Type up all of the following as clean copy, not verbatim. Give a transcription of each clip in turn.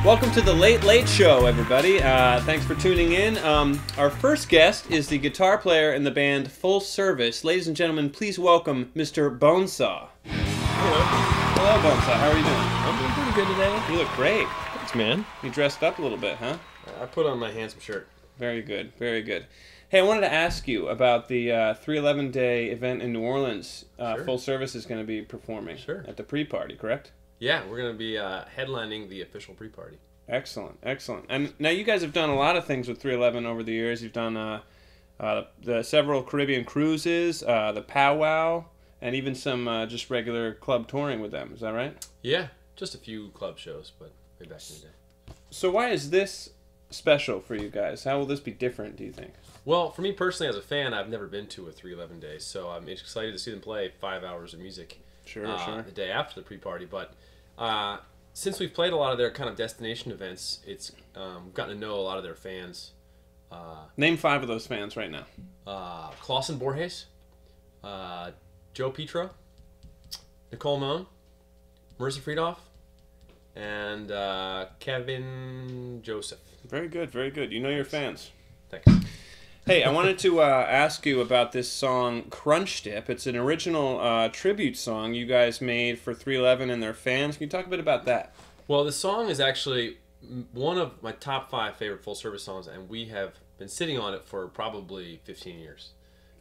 Welcome to the Late Late Show, everybody. Thanks for tuning in. Our first guest is the guitar player in the band Full Service. Ladies and gentlemen, please welcome Mr. Bonesaw. Hello. Hello, Bonesaw. How are you doing? I'm doing pretty good today. You look great. Thanks, man. You dressed up a little bit, huh? I put on my handsome shirt. Very good, very good. Hey, I wanted to ask you about the 311-day event in New Orleans. Sure. Full Service is going to be performing at the pre-party, correct? Yeah, we're going to be headlining the official pre-party. Excellent, excellent. And now you guys have done a lot of things with 311 over the years. You've done the several Caribbean cruises, the powwow, and even some just regular club touring with them. Is that right? Yeah, just a few club shows, but way back in the day. So why is this special for you guys? How will this be different, do you think? Well, for me personally, as a fan, I've never been to a 311 day, so I'm excited to see them play 5 hours of music Sure. the day after the pre-party. But since we've played a lot of their kind of destination events, it's gotten to know a lot of their fans. Name 5 of those fans right now. Clausen Borges, Joe Petro, Nicole Moan, Marissa Friedoff, and Kevin Joseph. Very good, very good. You know your fans. Thanks. Hey, I wanted to ask you about this song, Crunch Dip. It's an original tribute song you guys made for 311 and their fans. Can you talk a bit about that? Well, the song is actually one of my top 5 favorite Full Service songs, and we have been sitting on it for probably 15 years.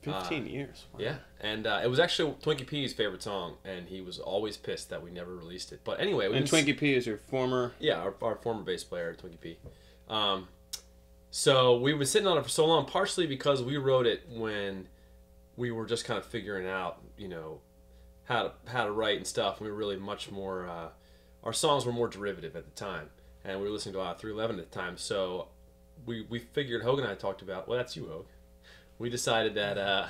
15 years? Wow. Yeah, and it was actually Twinkie P's favorite song, and he was always pissed that we never released it. But anyway... And Twinkie P is your former... Yeah, our former bass player, Twinkie P. So we were sitting on it for so long, partially because we wrote it when we were just kind of figuring out, you know, how to write and stuff. We were really much more, our songs were more derivative at the time, and we were listening to a lot of 311 at the time. So we figured, Hoag and I talked about, well, that's you, Hoag. We decided that...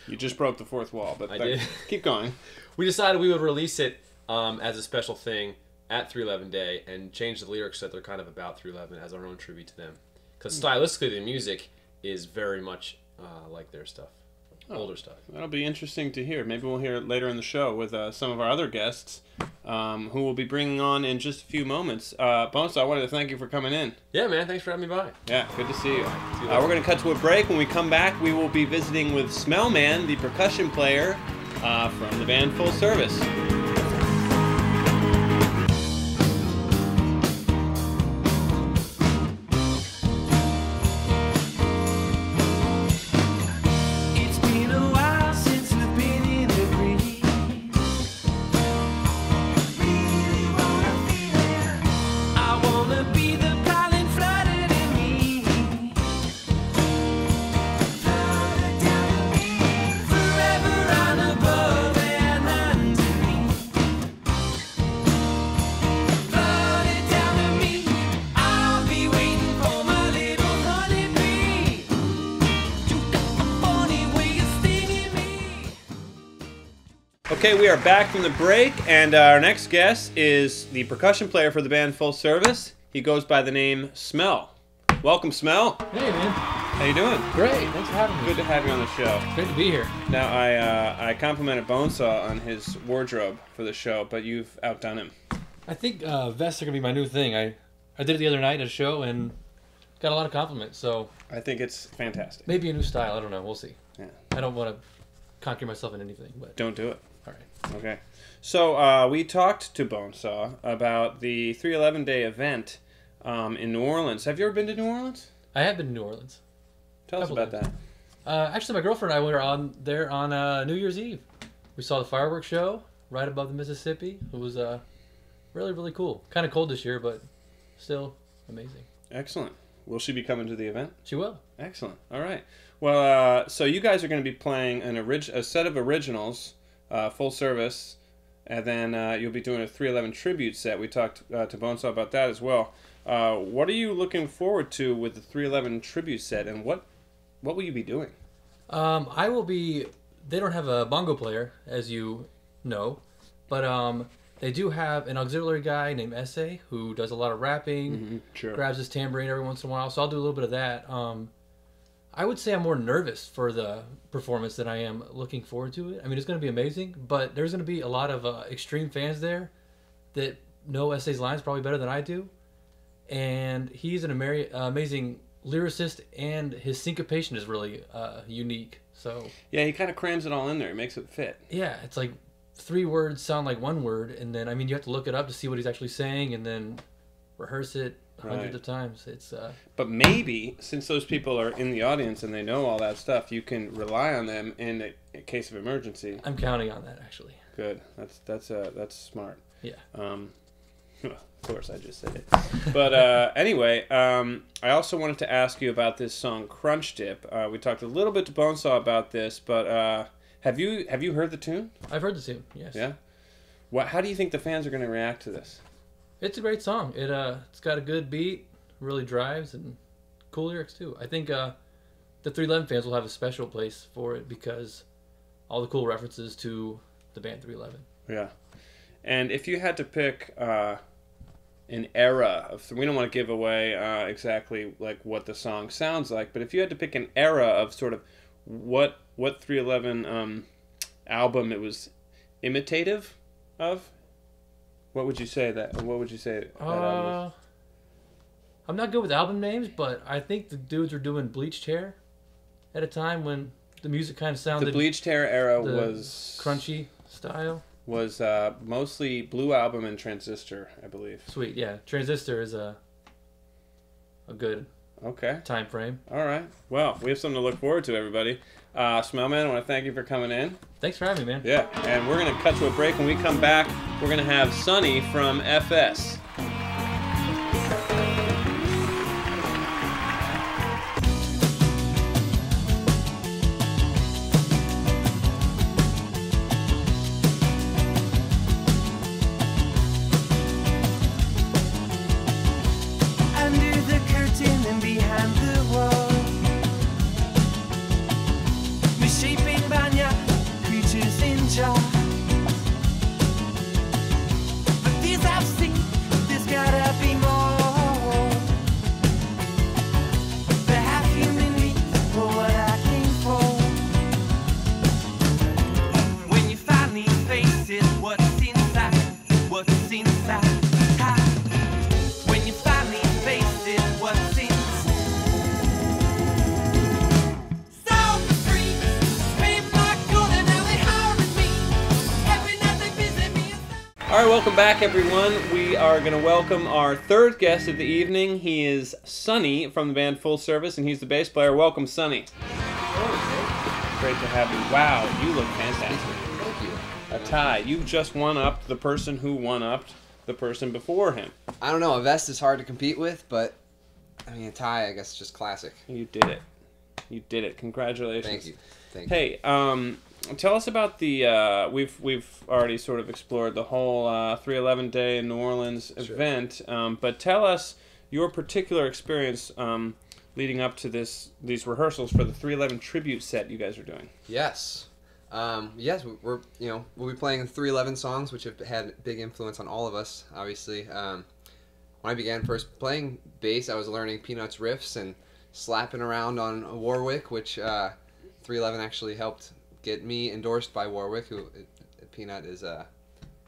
You just broke the fourth wall, but I did. Keep going. We decided we would release it as a special thing at 311 Day and change the lyrics so that they're kind of about 311 as our own tribute to them. Because stylistically, the music is very much like their stuff, older stuff. That'll be interesting to hear. Maybe we'll hear it later in the show with some of our other guests, who we'll be bringing on in just a few moments. Bonesaw, I wanted to thank you for coming in. Yeah, man. Thanks for having me by. Yeah, good to see you. We're going to cut to a break. When we come back, we will be visiting with Smellman, the percussion player from the band Full Service. Okay, we are back from the break, and our next guest is the percussion player for the band Full Service. He goes by the name Smell. Welcome, Smell. Hey, man. How you doing? Great. Thanks for having me. Good to have you on the show. Great to be here. Now, I complimented Bonesaw on his wardrobe for the show, but you've outdone him. I think vests are going to be my new thing. I did it the other night at a show and got a lot of compliments, so... I think it's fantastic. Maybe a new style. I don't know. We'll see. Yeah. I don't want to conquer myself in anything, but... Don't do it. All right. Okay. So we talked to Bonesaw about the 311-day event in New Orleans. Have you ever been to New Orleans? I have been to New Orleans. Tell us about that. Actually, my girlfriend and I were there on New Year's Eve. We saw the fireworks show right above the Mississippi. It was really, really cool. Kind of cold this year, but still amazing. Excellent. Will she be coming to the event? She will. Excellent. All right. Well, so you guys are going to be playing a set of originals, Full Service, and then you'll be doing a 311 tribute set. We talked to Bonesaw about that as well. What are you looking forward to with the 311 tribute set, and what will you be doing? I will be... They don't have a bongo player, as you know, but they do have an auxiliary guy named Essay who does a lot of rapping, grabs his tambourine every once in a while, so I'll do a little bit of that. I would say I'm more nervous for the performance than I am looking forward to it. I mean, it's going to be amazing, but there's going to be a lot of extreme fans there that know Essay's lines probably better than I do. and he's an amazing lyricist, and his syncopation is really unique. So yeah, he kind of crams it all in there. He makes it fit. Yeah, it's like 3 words sound like 1 word, and then you have to look it up to see what he's actually saying, and then rehearse it hundreds of times. It's But maybe since those people are in the audience and they know all that stuff, you can rely on them in a case of emergency. I'm counting on that, actually. Good. That's smart. Yeah. Of course, I just said it. But anyway, I also wanted to ask you about this song "Crunch Dip." We talked a little bit to Bonesaw about this, but have you heard the tune? I've heard the tune. Yes. Yeah. How do you think the fans are going to react to this? It's a great song. It's got a good beat, really drives, and cool lyrics too. I think the 311 fans will have a special place for it because all the cool references to the band 311. Yeah. And if you had to pick an era of, we don't want to give away exactly like what the song sounds like, but if you had to pick an era of sort of what 311 album it was imitative of, what would you say that album is? I'm not good with album names, but I think the dudes were doing bleached hair at a time when the music kind of sounded. The bleached hair era was crunchy style. Was mostly Blue Album and Transistor, I believe. Sweet, yeah. Transistor is a good time frame. All right. Well, we have something to look forward to, everybody. Smellman, I want to thank you for coming in. Thanks for having me, man. Yeah, and we're going to cut to a break. When we come back, we're going to have Sonny from FS. All right, welcome back, everyone. We are going to welcome our third guest of the evening. He is Sonny from the band Full Service, and he's the bass player. Welcome, Sonny. Great to have you. Wow, you look fantastic. Thank you. A tie. You've just one-upped the person who one-upped the person before him. I don't know. A vest is hard to compete with, but I mean, a tie, I guess, is just classic. You did it. You did it. Congratulations. Thank you. Thank you. Hey, tell us about the. We've already sort of explored the whole 311 Day in New Orleans event, but tell us your particular experience leading up to these rehearsals for the 311 tribute set you guys are doing. Yes. Yes, we'll be playing 311 songs, which have had big influence on all of us, obviously. When I began first playing bass, I was learning Peanut's riffs and slapping around on Warwick, which 311 actually helped get me endorsed by Warwick, who Peanut is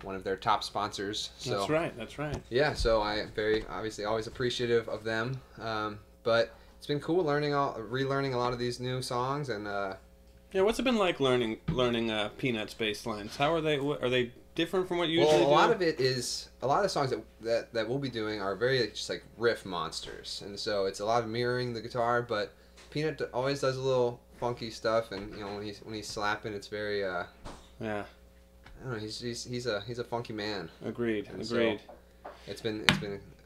one of their top sponsors. So, That's right. Yeah, so I am very obviously always appreciative of them. But it's been cool relearning a lot of these new songs and. Yeah, what's it been like learning Peanut's bass lines? How are they? Are they different from what you usually do? Well, a lot of the songs that we'll be doing are very just like riff monsters, and so it's a lot of mirroring the guitar. But Peanut always does a little funky stuff, and when he's slapping, it's very yeah. I don't know. He's a funky man. Agreed. So it's been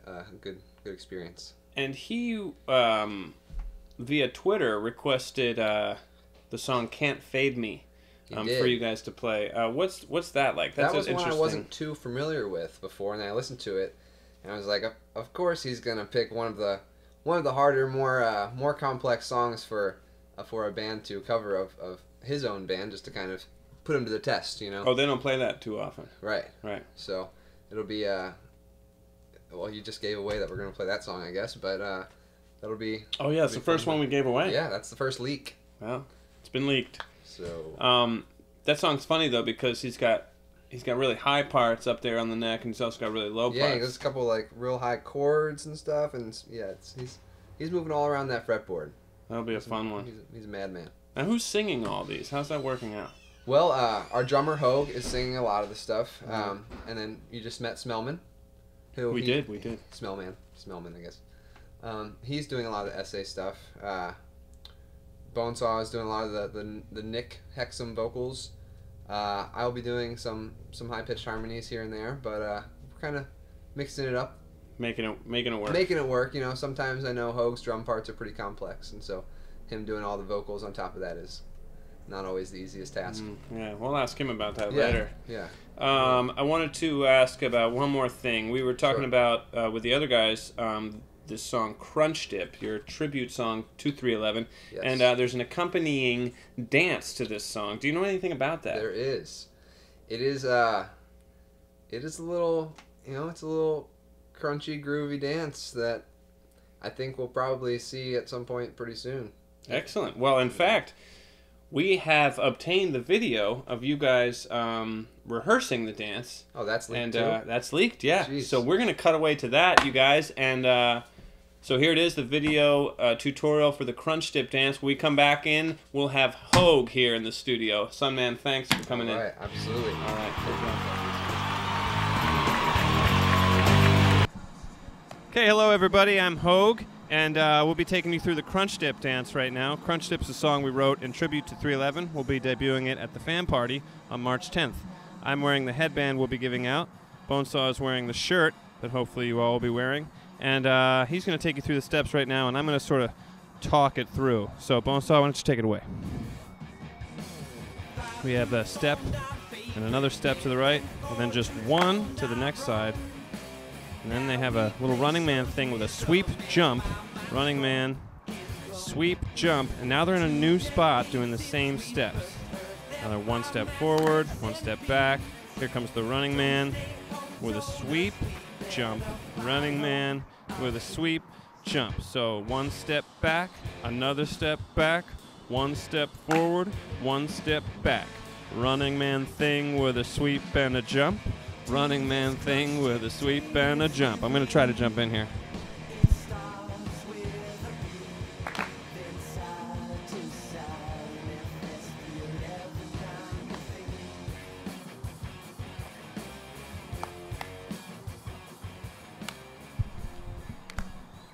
a good experience. And he via Twitter requested the song "Can't Fade Me" for you guys to play. What's that like? That was one I wasn't too familiar with before, and I listened to it, and I was like, of course he's gonna pick one of the harder, more complex songs for a band to cover of his own band, just to kind of put him to the test, Oh, they don't play that too often. Right. So it'll be well, you just gave away that we're gonna play that song, I guess, but that'll be. Oh yeah, it's the first one we gave away. Yeah, that's the first leak. Well, it's been leaked. So that song's funny though because he's got he's got really high parts up there on the neck, and he's also got really low parts. Yeah, he does a couple like real high chords and stuff, and yeah, he's moving all around that fretboard. That'll be a fun one. He's a madman. Now, who's singing all these? How's that working out? Well, our drummer Hoag is singing a lot of the stuff, and then you just met Smellman. We did. Smellman, I guess. He's doing a lot of the essay stuff. Bonesaw is doing a lot of the Nick Hexum vocals. I'll be doing some high pitched harmonies here and there, but we're kind of mixing it up, making it work. Making it work. You know, sometimes I know Hoag's drum parts are pretty complex, and so him doing all the vocals on top of that is not always the easiest task. Yeah, we'll ask him about that later. Yeah. I wanted to ask about one more thing. We were talking about with the other guys. This song Crunch Dip, your tribute song to 311, yes. And there's an accompanying dance to this song. Do you know anything about that? There is. It is a little, it's a little crunchy, groovy dance that I think we'll probably see at some point pretty soon. Excellent. Well, in fact, we have obtained the video of you guys rehearsing the dance. Oh, that's leaked and that's leaked, yeah. Jeez. So we're gonna cut away to that, you guys, and so here it is, the video tutorial for the Crunch Dip dance. When we come back in, we'll have Hoag here in the studio. Sunman, thanks for coming in. All right, absolutely. All right. Okay, hello everybody. I'm Hoag, and we'll be taking you through the Crunch Dip dance right now. Crunch Dip's a song we wrote in tribute to 311. We'll be debuting it at the fan party on March 10th. I'm wearing the headband we'll be giving out. Bonesaw is wearing the shirt that hopefully you all will be wearing. And he's going to take you through the steps right now, and I'm going to sort of talk it through. So, Bonesaw, why don't you take it away? We have a step and another step to the right, and then just one to the next side. And then they have a little running man thing with a sweep, jump, running man, sweep, jump, and now they're in a new spot doing the same steps. Now they're one step forward, one step back. Here comes the running man with a sweep, jump, running man with a sweep, jump. So one step back, another step back, one step forward, one step back. Running man thing with a sweep and a jump. Running man thing with a sweep and a jump. I'm going to try to jump in here.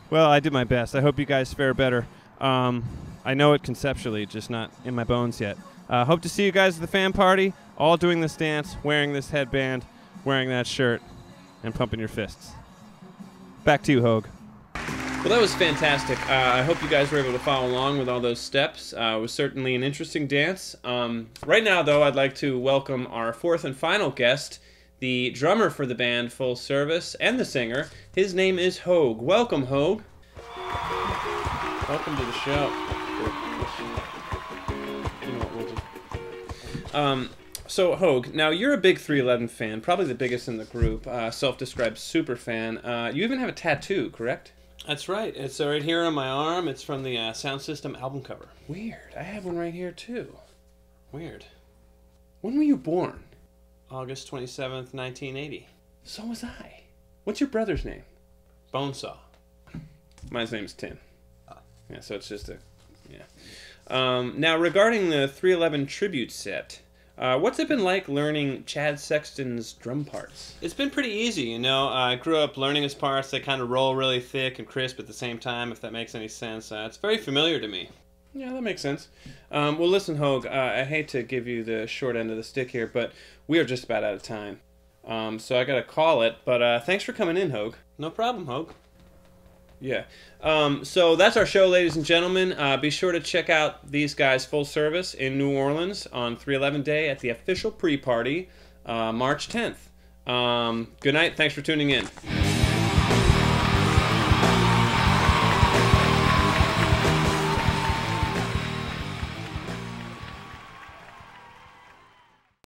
Well, I did my best. I hope you guys fare better. I know it conceptually, just not in my bones yet. Hope to see you guys at the fan party, all doing this dance, wearing this headband, wearing that shirt, and pumping your fists. Back to you, Hoag. Well, that was fantastic. I hope you guys were able to follow along with all those steps. It was certainly an interesting dance. Right now, though, I'd like to welcome our fourth and final guest, the drummer for the band Full Service, and the singer. His name is Hoag. Welcome, Hoag. Welcome to the show. So, Hoag, now you're a big 311 fan, probably the biggest in the group, self-described super fan. You even have a tattoo, correct? That's right. It's right here on my arm. It's from the Sound System album cover. Weird. I have one right here, too. Weird. When were you born? August 27th, 1980. So was I. What's your brother's name? Bonesaw. My name's Tim. Yeah, so it's just a... Yeah. Now, regarding the 311 tribute set, what's it been like learning Chad Sexton's drum parts? It's been pretty easy, you know. I grew up learning his parts. They kind of roll really thick and crisp at the same time, if that makes any sense. It's very familiar to me. Yeah, that makes sense. Well, listen, Hoag, I hate to give you the short end of the stick here, but we are just about out of time. So I got to call it, but thanks for coming in, Hoag. No problem, Hoag. Yeah. So that's our show, ladies and gentlemen. Be sure to check out these guys Full Service in New Orleans on 311 Day at the official pre-party, March 10th. Good night. Thanks for tuning in.